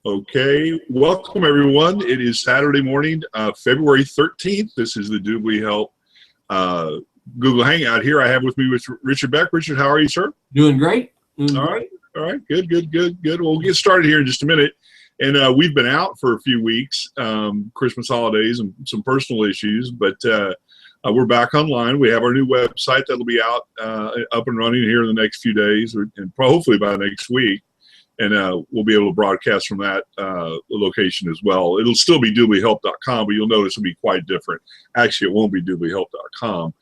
Okay, welcome everyone. It is Saturday morning, February 13th. This is the DubLiHelp Google Hangout. Here I have with me Richard Beck. Richard, how are you, sir? Doing great. All right, good. We'll get started here in just a minute. And we've been out for a few weeks, Christmas holidays and some personal issues, but we're back online. We have our new website that'll be out, up and running here in the next few days, and hopefully by next week. And we'll be able to broadcast from that location as well. It'll still be DubLiHelp.com, but you'll notice it'll be quite different. Actually, it won't be DubLiHelp.com.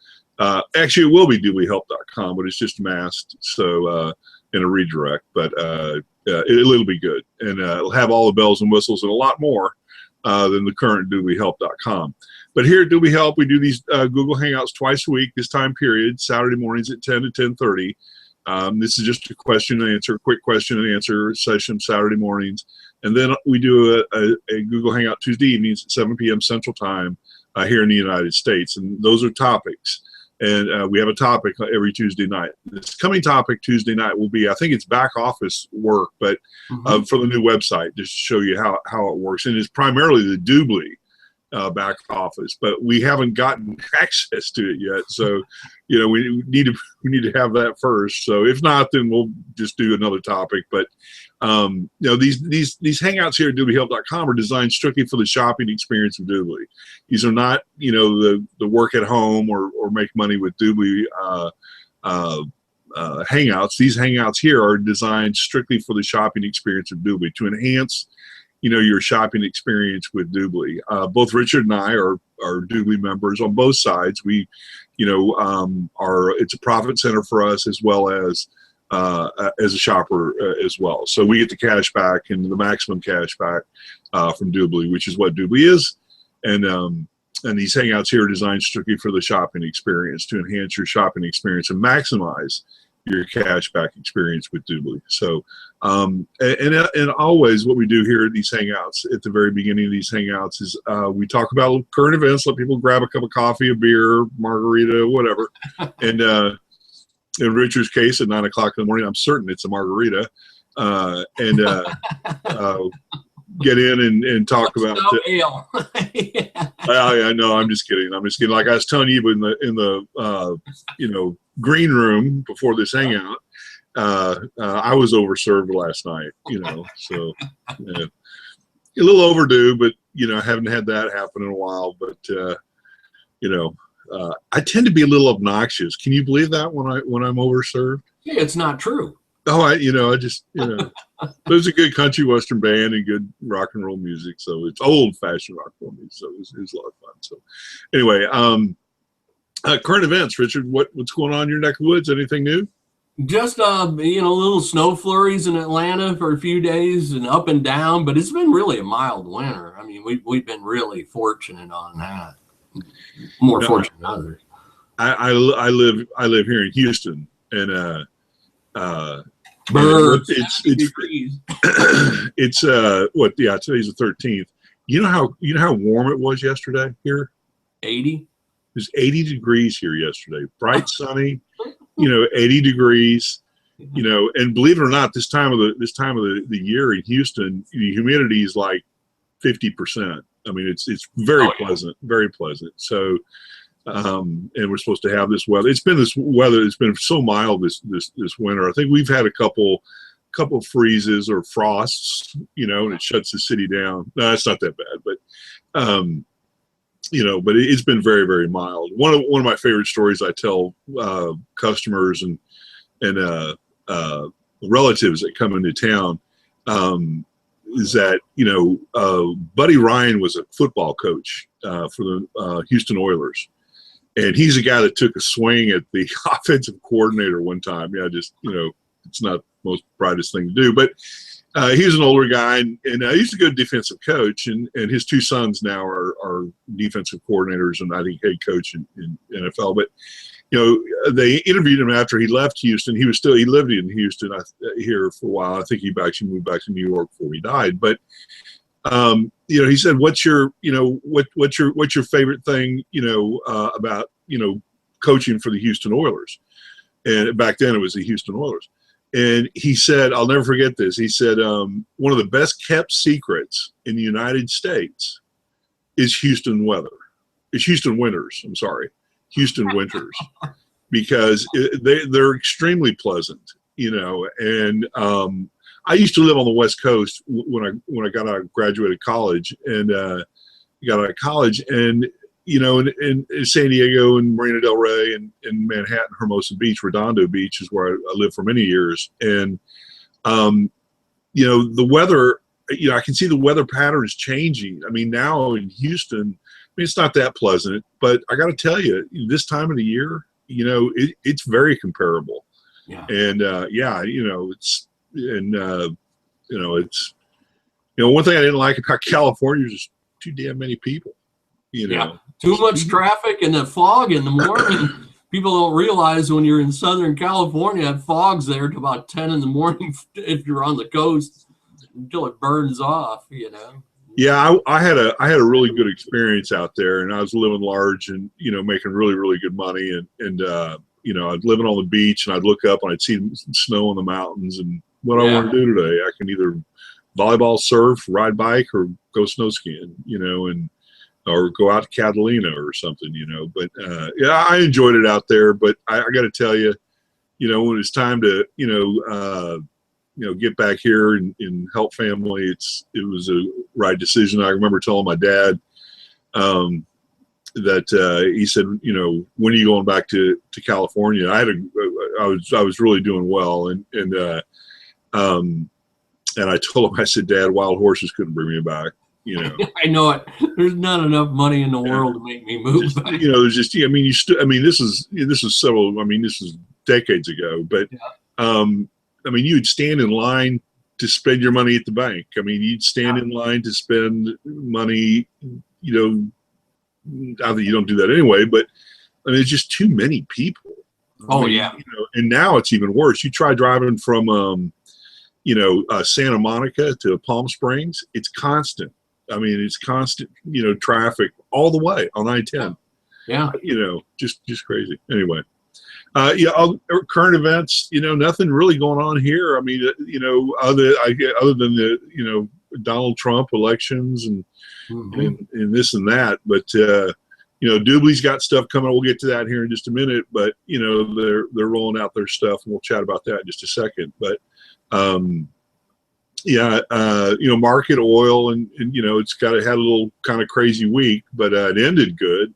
Actually, it will be DubLiHelp.com, but it's just masked, so in a redirect. But it'll be good, and it'll have all the bells and whistles and a lot more than the current DubLiHelp.com. But here at DubLiHelp, we do these Google Hangouts twice a week, this time period, Saturday mornings at 10 to 10:30. This is just a quick question and answer session Saturday mornings. And then we do a Google Hangout Tuesday evenings at 7 p.m. Central Time here in the United States. And those are topics. And we have a topic every Tuesday night. This coming topic Tuesday night will be, I think it's back office work, but for the new website, just to show you how it works. And it's primarily the DubLi back office, but we haven't gotten access to it yet. So, we need to have that first. So if not, then we'll just do another topic. But these hangouts here at DubLiHelp.com are designed strictly for the shopping experience of DubLi. These are not, the work at home or make money with DubLi hangouts. These hangouts here are designed strictly for the shopping experience of DubLi to enhance your shopping experience with DubLi. Both Richard and I are DubLi members on both sides. We, it's a profit center for us as well as a shopper as well. So we get the cash back and the maximum cash back from DubLi, which is what DubLi is. And these hangouts here are designed strictly for the shopping experience to enhance your shopping experience and maximize your cashback experience with DubLi. So, and always what we do here at these hangouts, at the very beginning of these hangouts, is we talk about current events, let people grab a cup of coffee, a beer, margarita, whatever. And in Richard's case, at 9 o'clock in the morning, I'm certain it's a margarita. Get in and talk about ale. Yeah, no, I'm just kidding. Like I was telling you in the green room before this hangout, I was overserved last night. So a little overdue, but I haven't had that happen in a while. But I tend to be a little obnoxious. Can you believe that when I'm overserved? Yeah, it's not true. Oh, I just there's a good country western band and good rock and roll music, so it's old-fashioned rock and roll music, so it was a lot of fun. So anyway, current events, Richard, what's going on in your neck of the woods? Anything new? Just little snow flurries in Atlanta for a few days and up and down, but it's been really a mild winter. I mean, we've been really fortunate on that. More fortunate than others. I live here in Houston, and birds. It's what? Yeah, today's the 13th. You know how warm it was yesterday here? 80. It was 80 degrees here yesterday. Bright, sunny. 80 degrees. And believe it or not, this time of the year in Houston, the humidity is like 50%. I mean, it's very pleasant, very pleasant. So. And we're supposed to have this weather. It's been this weather. It's been so mild this winter. I think we've had a couple freezes or frosts, and it shuts the city down. No, it's not that bad, but but it's been very, very mild. One of my favorite stories I tell customers and relatives that come into town is that Buddy Ryan was a football coach for the Houston Oilers. And he's a guy that took a swing at the offensive coordinator one time. Yeah, just, it's not the most brightest thing to do. But he was an older guy, and he's a good defensive coach. And his two sons now are defensive coordinators and I think head coach in NFL. But, they interviewed him after he left Houston. He lived in Houston here for a while. I think he actually moved back to New York before he died. But he said, what's your favorite thing, about, coaching for the Houston Oilers? And back then it was the Houston Oilers. And he said, I'll never forget this. He said, one of the best kept secrets in the United States is Houston weather. It's Houston winters. I'm sorry, Houston winters, because they're extremely pleasant, you know. And I used to live on the West Coast when I got out of graduated college, and got out of college, and you know, in San Diego and Marina del Rey and Manhattan, Hermosa Beach, Redondo Beach is where I lived for many years. And, you know, the weather, you know, I can see the weather patterns changing. I mean, now in Houston, I mean, it's not that pleasant, but I got to tell you, this time of the year, you know, it's very comparable. Yeah. And, yeah, you know, you know, one thing I didn't like about California is just too damn many people. You know, yeah, too much traffic and the fog in the morning. People don't realize when you're in Southern California, that fog's there to about 10 in the morning if you're on the coast until it burns off, you know. Yeah, I had a really good experience out there, and I was living large and, you know, making really, really good money. And you know, I'd living on the beach, and I'd look up and I'd see snow in the mountains. And what I want to do today, I can either volleyball, surf, ride bike, or go snow skiing, you know, or go out to Catalina or something, you know. But yeah, I enjoyed it out there. But I got to tell you, you know, when it's time to, you know, get back here and help family, it was a right decision. I remember telling my dad that he said, you know, when are you going back to California? I was really doing well, and I told him, I said, Dad, wild horses couldn't bring me back. You know, I know it. There's not enough money in the world to make me move. You know, there's just, I mean, this is several, I mean, this is decades ago, but, I mean, you'd stand in line to spend your money at the bank. I mean, you'd stand in line to spend money, you know, not that you don't do that anyway, but I mean, it's just too many people. Oh, I mean, yeah. You know, and now it's even worse. You try driving from, you know, Santa Monica to Palm Springs, it's constant. I mean, it's constant, you know, traffic all the way on I-10. Yeah. You know, just crazy. Anyway, yeah, current events, you know, nothing really going on here. I mean, you know, other than the, you know, Donald Trump elections and this and that. But, you know, DubLi's got stuff coming. We'll get to that here in just a minute. But, you know, they're rolling out their stuff, and we'll chat about that in just a second. But, yeah, you know, market oil, and you know, it's had a little kind of crazy week, but it ended good.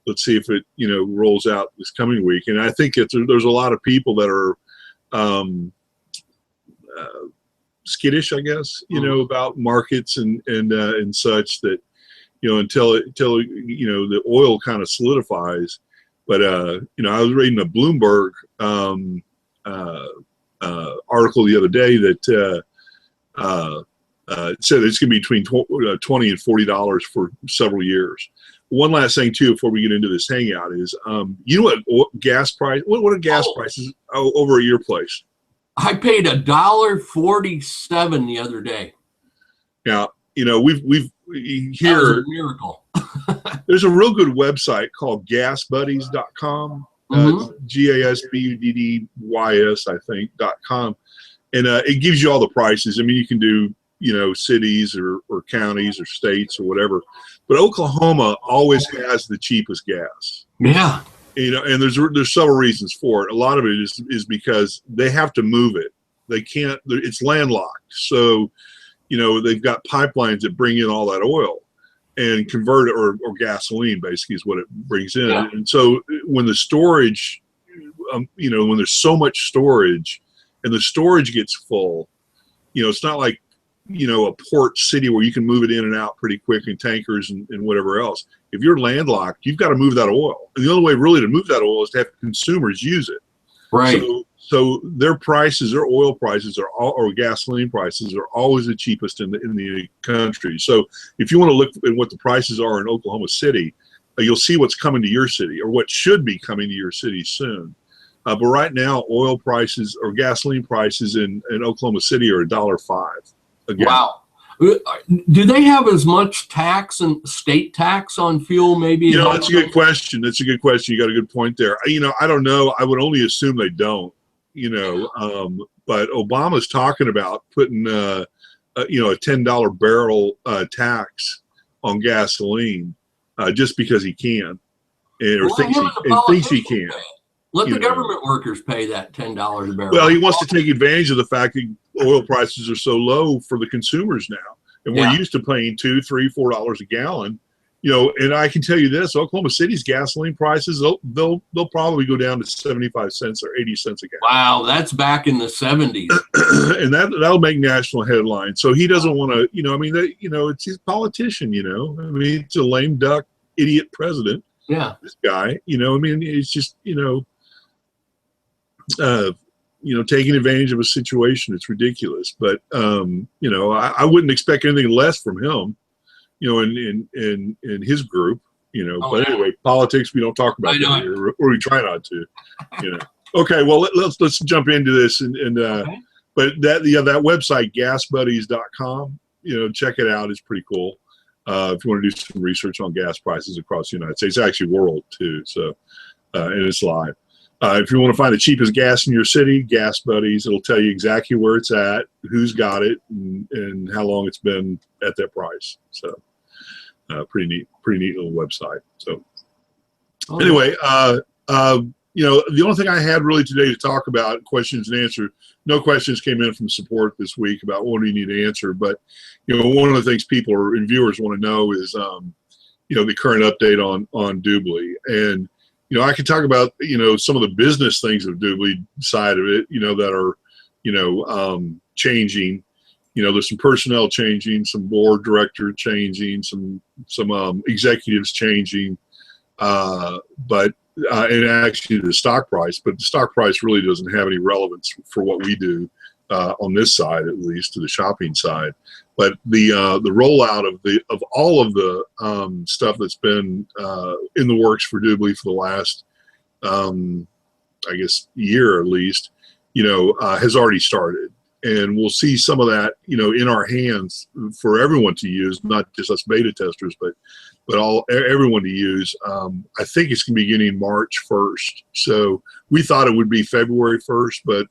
Let's see if it, you know, rolls out this coming week. And I think there's a lot of people that are skittish, I guess, you know, about markets and such, that, you know, until you know, the oil kind of solidifies. But you know, I was reading a Bloomberg article the other day that it said it's going to be between $20 and $40 for several years. One last thing too, before we get into this hangout, is you know what gas price? What are gas prices over at your place? I paid $1.47 the other day. Now, you know, we've here. That was a miracle. There's a real good website called GasBuddies.com. GASBUDDYS, I think, .com. And it gives you all the prices. I mean, you can do, you know, cities or counties or states or whatever. But Oklahoma always has the cheapest gas. Yeah. You know, and there's several reasons for it. A lot of it is because they have to move it. They can't. It's landlocked. So, you know, they've got pipelines that bring in all that oil and convert it, or gasoline, basically, is what it brings in. Yeah. And so when the storage, you know, when there's so much storage, and the storage gets full, you know, it's not like, you know, a port city where you can move it in and out pretty quick in tankers and whatever else. If you're landlocked, you've got to move that oil. And the only way really to move that oil is to have consumers use it. Right. So their prices, their oil prices or gasoline prices are always the cheapest in the country. So if you want to look at what the prices are in Oklahoma City, you'll see what's coming to your city, or what should be coming to your city soon. But right now, oil prices or gasoline prices in Oklahoma City are $1.05 a gallon. Wow. Do they have as much tax and state tax on fuel? Maybe. You know, that's a good question. That's a good question. You got a good point there. You know, I don't know. I would only assume they don't. You know, but Obama's talking about putting a $10 barrel tax on gasoline just because he can, or thinks he can. Let the government workers pay that $10 a barrel. Well, he wants to take advantage of the fact that oil prices are so low for the consumers now, and we're used to paying $2, $3, $4 a gallon. And I can tell you this: Oklahoma City's gasoline prices they'll probably go down to 75 cents or 80 cents a gallon. Wow, that's back in the 70s, and that'll make national headlines. So he doesn't want to, it's his politician. It's a lame duck, idiot president. Yeah, this guy. It's just taking advantage of a situation. It's ridiculous. But I wouldn't expect anything less from him. In his group, but anyway, politics we don't talk about here, or we try not to, Okay, well let's jump into this okay. But that website gasbuddies.com, check it out. It's pretty cool. If you want to do some research on gas prices across the United States, actually world too. So, and it's live. If you want to find the cheapest gas in your city, Gas Buddies, it'll tell you exactly where it's at, who's got it, and how long it's been at that price. So, pretty neat little website. So, anyway, the only thing I had really today to talk about, questions and answers. No questions came in from support this week about what do you need to answer. But one of the things people and viewers want to know is the current update on DubLi. And I can talk about some of the business things of DubLi side of it, that are changing. There's some personnel changing, some board director changing, some executives changing, but and actually the stock price. But the stock price really doesn't have any relevance for what we do on this side, at least to the shopping side. But the rollout of all of the stuff that's been in the works for DubLi for the last, I guess, year at least, has already started. And we'll see some of that, in our hands for everyone to use, not just us beta testers, but everyone to use. I think it's going to be beginning March 1st. So we thought it would be February 1st, but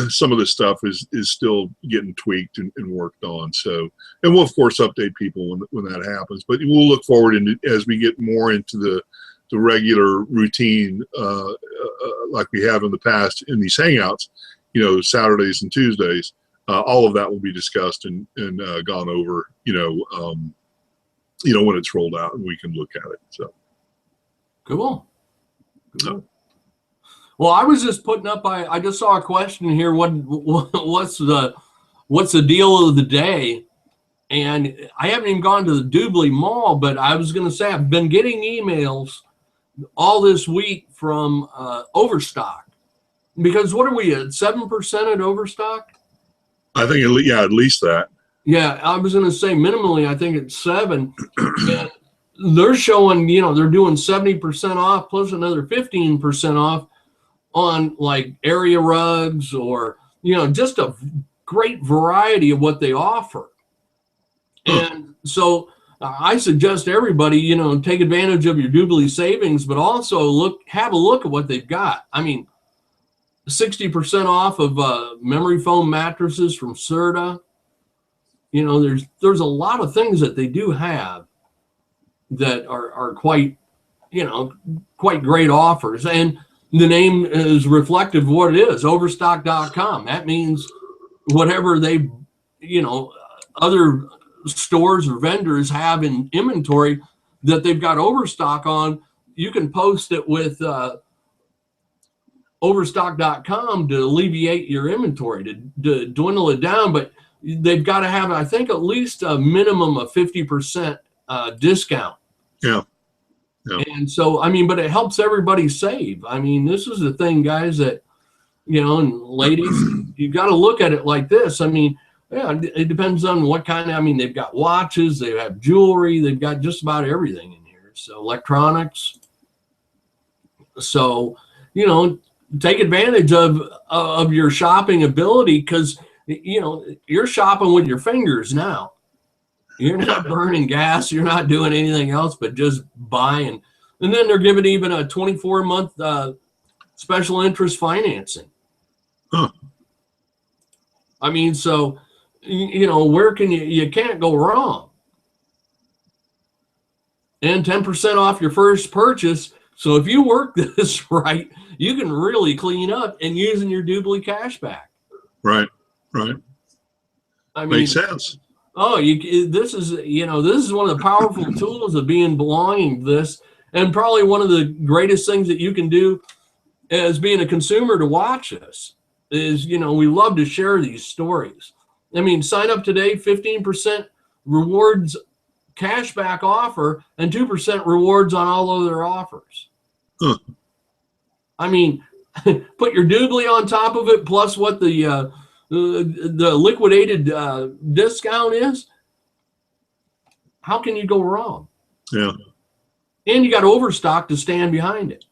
some of the stuff is still getting tweaked and worked on. So, and we'll of course update people when that happens. But we'll look forward as we get more into the regular routine, like we have in the past in these hangouts. Saturdays and Tuesdays, all of that will be discussed and gone over, when it's rolled out and we can look at it. So cool. Well, I was just putting up, I just saw a question here. What's the deal of the day? And I haven't even gone to the DubLi mall, but I was going to say, I've been getting emails all this week from Overstock. Because what are we at, 7% at Overstock? I think, at least that. Yeah, I was going to say minimally, I think it's 7. And they're showing, they're doing 70% off plus another 15% off on like area rugs or, just a great variety of what they offer. And so I suggest everybody, take advantage of your DubLi savings, but also have a look at what they've got. I mean, 60% off of memory foam mattresses from Serta. There's a lot of things that they do have that are quite, quite great offers. And the name is reflective of what it is, overstock.com. That means whatever they, other stores or vendors have in inventory that they've got overstock on, you can post it with overstock.com to alleviate your inventory, to dwindle it down. But they've got to have, I think, at least a minimum of 50% discount. Yeah. And so, but it helps everybody save. This is the thing, guys, that, and ladies, you got to look at it like this. It depends on what kind of, they've got watches, they have jewelry, they've got just about everything in here. So electronics. So, take advantage of your shopping ability, because you're shopping with your fingers now. You're not burning gas, you're not doing anything else but just buying. And then they're giving even a 24-month special interest financing. Huh. I mean, so, where can you can't go wrong. And 10% off your first purchase. So if you work this right, you can really clean up and using your DubLi cashback. Right. I mean, Makes sense. Oh, this is one of the powerful tools of belonging to this, and probably one of the greatest things that you can do as being a consumer to watch us is, we love to share these stories. I mean, sign up today, 15% rewards cashback offer and 2% rewards on all other offers. Huh. I mean, put your DubLi on top of it, plus what the liquidated discount is. How can you go wrong? Yeah. And you got overstock to stand behind it.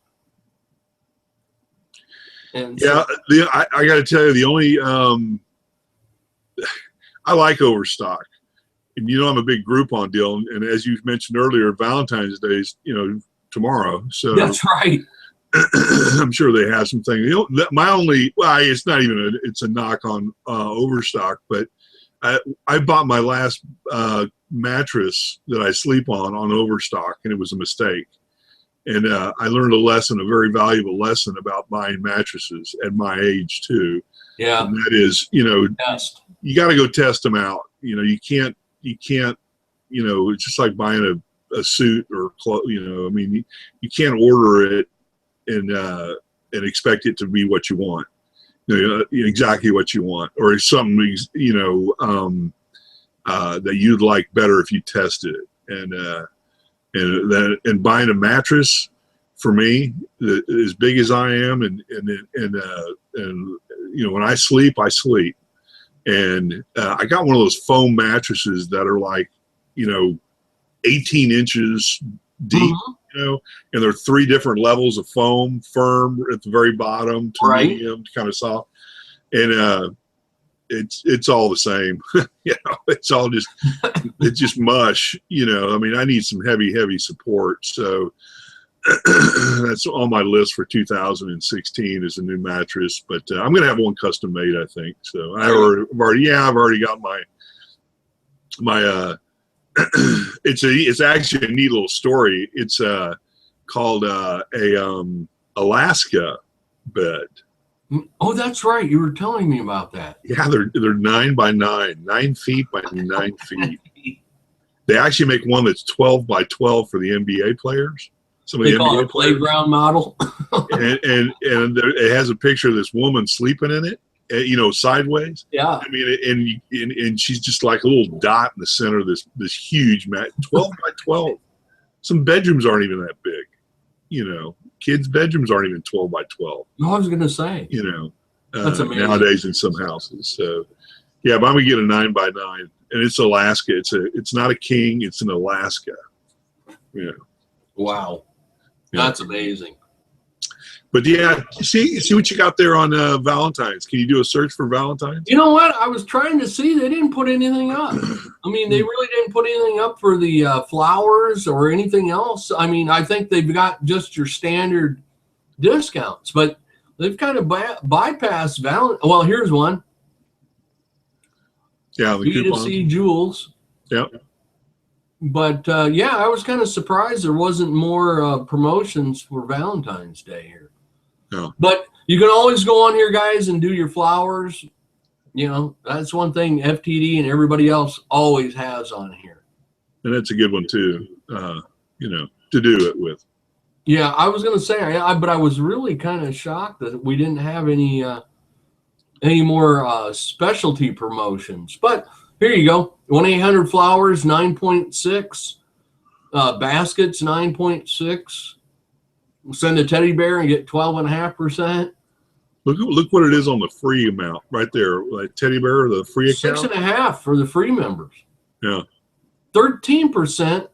And yeah, I got to tell you, the only I like overstock, and I'm a big Groupon deal, and as you mentioned earlier, Valentine's Day is tomorrow, so that's right. I'm sure they have some things. My only, it's not even it's a knock on overstock, but I bought my last mattress that I sleep on overstock, and it was a mistake. And I learned a very valuable lesson about buying mattresses at my age too. Yeah. And that is, Test. You got to go test them out. You can't, it's just like buying a suit or clothes. I mean, you can't order it and expect it to be what you want. Exactly what you want, or something that you'd like better if you tested it. And buying a mattress for me, as big as I am, and when I sleep, and I got one of those foam mattresses that are like 18 inches deep. And there are 3 different levels of foam: firm at the very bottom, to medium, to kind of soft, and it's all the same. It's all just mush. I mean, I need some heavy support. So that's on my list for 2016 is a new mattress. But I'm gonna have one custom made, I think. So I've already got my it's actually a neat little story. It's called Alaska bed. Oh, that's right. You were telling me about that. Yeah, they're 9 by 9 feet by 9 feet. They actually make one that's 12 by 12 for the NBA players. Some of the call NBA it a playground model. and it has a picture of this woman sleeping in it, sideways. Yeah. I mean, and she's just like a little dot in the center of this huge mat, 12 by 12. Some bedrooms aren't even that big. Kids' bedrooms aren't even 12 by 12. No, I was going to say. That's amazing. Nowadays in some houses. So, yeah, but I'm going to get a 9 by 9, and it's Alaska. It's not a king. It's in Alaska. Yeah. Wow. That's amazing. But yeah, see what you got there on Valentine's. Can you do a search for Valentine's? You know what? I was trying to see. They didn't put anything up. I mean, they really didn't put anything up for the flowers or anything else. I mean, I think they've got just your standard discounts, but they've kind of bypassed Valentine's. Well, here's one. Yeah, the B2C jewels. Yep. But I was kind of surprised there wasn't more promotions for Valentine's Day here. No. But you can always go on here, guys, and do your flowers. That's one thing FTD and everybody else always has on here. And that's a good one too, to do it with. Yeah, I was going to say, but I was really kind of shocked that we didn't have any more specialty promotions. But here you go. 1-800-Flowers, 9.6. Baskets, 9.6. Send a teddy bear and get 12.5%. Look what it is on the free amount right there. Like teddy bear, the free account. 6.5 for the free members. Yeah. 13%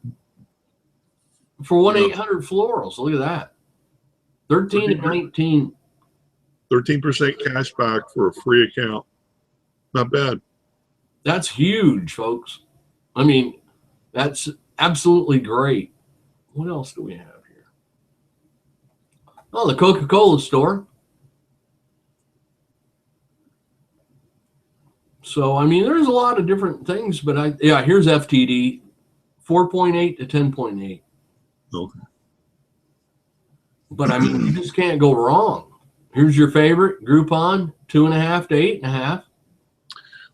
for 1-800-Florals. Look at that. 13 and 19. 13% cash back for a free account. Not bad. That's huge, folks. I mean, that's absolutely great. What else do we have here? Oh, the Coca-Cola store. So, I mean, there's a lot of different things, but here's FTD, 4.8 to 10.8. Okay. But I mean, you just can't go wrong. Here's your favorite, Groupon, 2.5 to 8.5.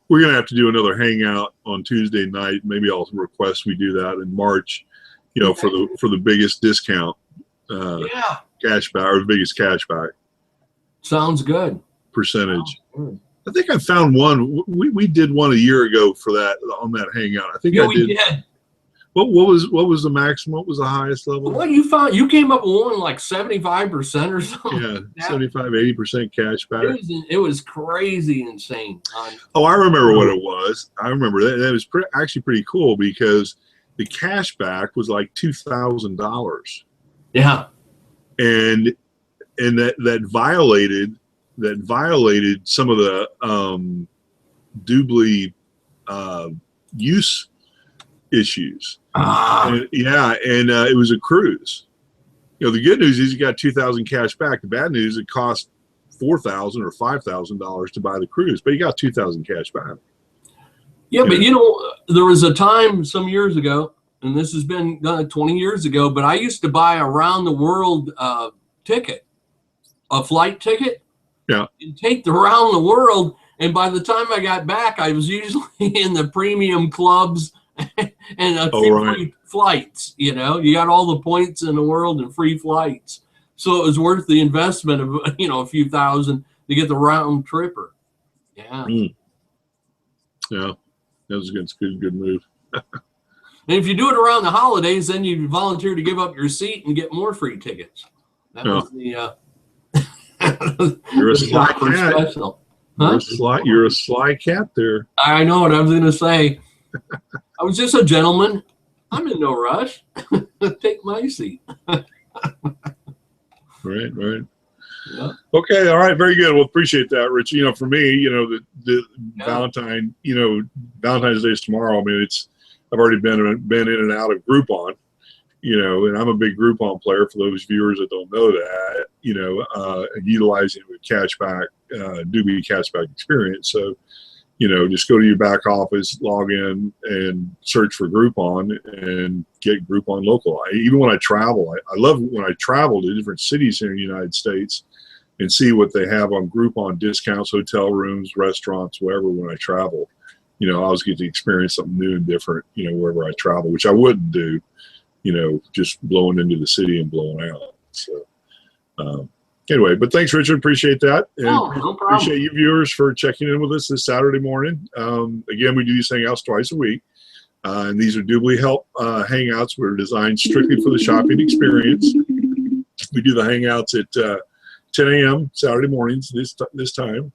We're going to have to do another hangout on Tuesday night. Maybe I'll request we do that in March, for the biggest discount, cashback, or the biggest cashback. Sounds good. Percentage. I think I found one. We did one a year ago for that, on that hangout. I think we did. What was the maximum? What was the highest level? What you found? You came up with one like 75% or something. Yeah, 75-80% cashback. It was crazy insane. Oh, I remember what it was. I remember that. That was actually pretty cool because the cashback was like $2,000. Yeah, and that violated some of the DubLi use issues. It was a cruise. The good news is you got $2,000 cash back. The bad news, it cost $4,000 or $5,000 to buy the cruise, but you got $2,000 cash back. Yeah, but there was a time some years ago, and this has been 20 years ago, but I used to buy a round the world ticket, a flight ticket. Yeah. And take the round the world, and by the time I got back, I was usually in the premium clubs and a few free flights. You got all the points in the world and free flights, so it was worth the investment of a few thousand to get the round tripper. Yeah. Yeah, that was a good move. And if you do it around the holidays, then you volunteer to give up your seat and get more free tickets. That was the you're a sly cat. Huh? You're a sly cat there. I know what I was going to say. I was just a gentleman. I'm in no rush. Take my seat. Right. Yeah. Okay. All right. Very good. Well, appreciate that, Rich. For me, the Valentine's Day is tomorrow. I mean, I've already been in and out of Groupon, and I'm a big Groupon player for those viewers that don't know that, utilizing it with cashback, DubLi cashback experience. So, just go to your back office, log in, and search for Groupon and get Groupon local. Even when I travel, I love when I travel to different cities here in the United States and see what they have on Groupon discounts, hotel rooms, restaurants, wherever. When I travel, I always get to experience something new and different, wherever I travel, which I wouldn't do, just blowing into the city and blowing out. So, anyway, but thanks, Richard. Appreciate that. And no problem. Appreciate you viewers for checking in with us this Saturday morning. Again, we do these hangouts twice a week. And these are DubLi Help hangouts. We're designed strictly for the shopping experience. We do the hangouts at 10 a.m. Saturday mornings this time,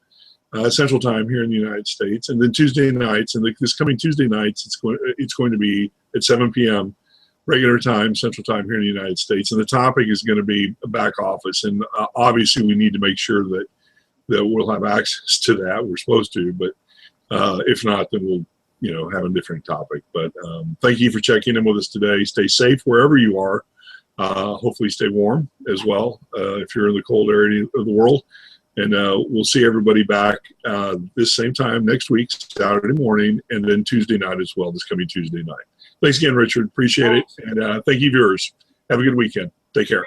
Central Time here in the United States. And then Tuesday nights, and this coming Tuesday nights, it's going to be at 7 p.m. regular time, Central Time here in the United States. And the topic is going to be back office. And obviously we need to make sure that we'll have access to that. We're supposed to, but if not, then we'll, have a different topic. But thank you for checking in with us today. Stay safe wherever you are. Hopefully stay warm as well if you're in the cold area of the world. And we'll see everybody back this same time next week, Saturday morning, and then Tuesday night as well, this coming Tuesday night. Thanks again, Richard. Appreciate it. And thank you, viewers. Have a good weekend. Take care.